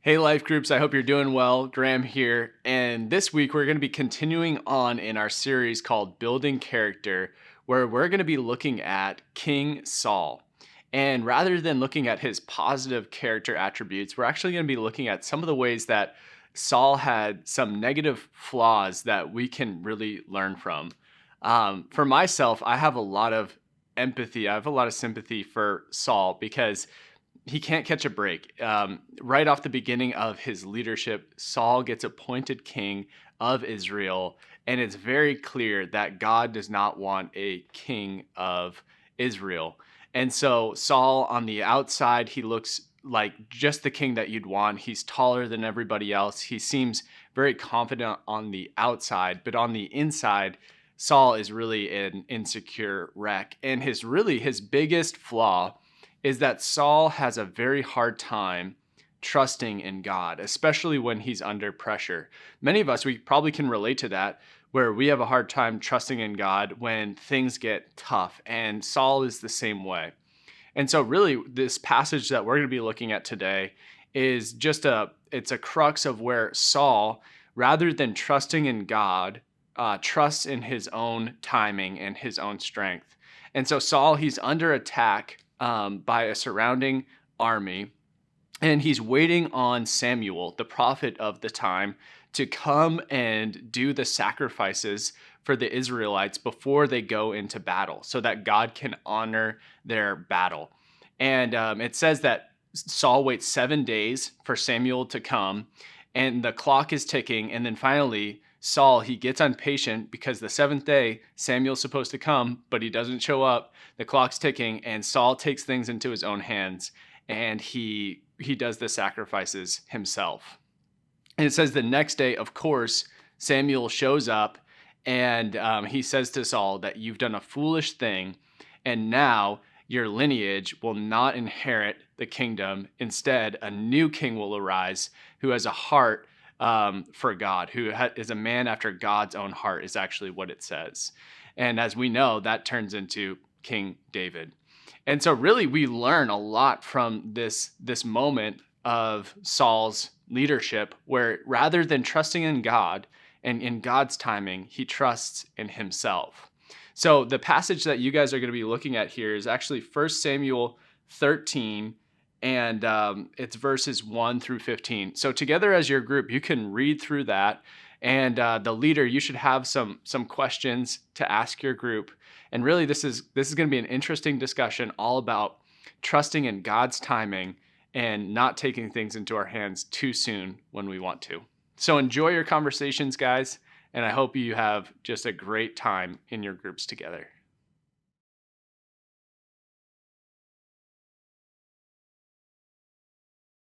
Hey, Life Groups, I hope you're doing well. Graham here. And this week, we're going to be continuing on in our series called Building Character, where we're going to be looking at King Saul. And rather than looking at his positive character attributes, we're actually going to be looking at some of the ways that Saul had some negative flaws that we can really learn from. For myself, I have a lot of empathy, I have a lot of sympathy for Saul because he can't catch a break. Right off the beginning of his leadership, Saul gets appointed king of Israel, and it's very clear that God does not want a king of Israel. And so Saul, on the outside, he looks like just the king that you'd want. He's taller than everybody else. He seems very confident on the outside, but on the inside, Saul is really an insecure wreck. And his biggest flaw is that Saul has a very hard time trusting in God, especially when he's under pressure. Many of us, we probably can relate to that, where we have a hard time trusting in God when things get tough. And Saul is the same way. And so really this passage that we're going to be looking at today is it's a crux of where Saul, rather than trusting in God, trusts in his own timing and his own strength. And so Saul, he's under attack by a surrounding army, and he's waiting on Samuel, the prophet of the time, to come and do the sacrifices for the Israelites before they go into battle so that God can honor their battle. And it says that Saul waits 7 days for Samuel to come, and the clock is ticking. And then finally, Saul, he gets impatient because the seventh day, Samuel's supposed to come, but he doesn't show up. The clock's ticking, and Saul takes things into his own hands, and he does the sacrifices himself. And it says the next day, of course, Samuel shows up, and he says to Saul that you've done a foolish thing, and now your lineage will not inherit the kingdom. Instead, a new king will arise who has a heart for God, who is a man after God's own heart, is actually what it says. And as we know, that turns into King David. And so really we learn a lot from this moment of Saul's leadership, where rather than trusting in God and in God's timing, he trusts in himself. So the passage that you guys are going to be looking at here is actually 1 Samuel 13, and it's verses 1 through 15. So together as your group, you can read through that. And the leader, you should have some questions to ask your group. And really, this is going to be an interesting discussion all about trusting in God's timing and not taking things into our hands too soon when we want to. So enjoy your conversations, guys, and I hope you have just a great time in your groups together.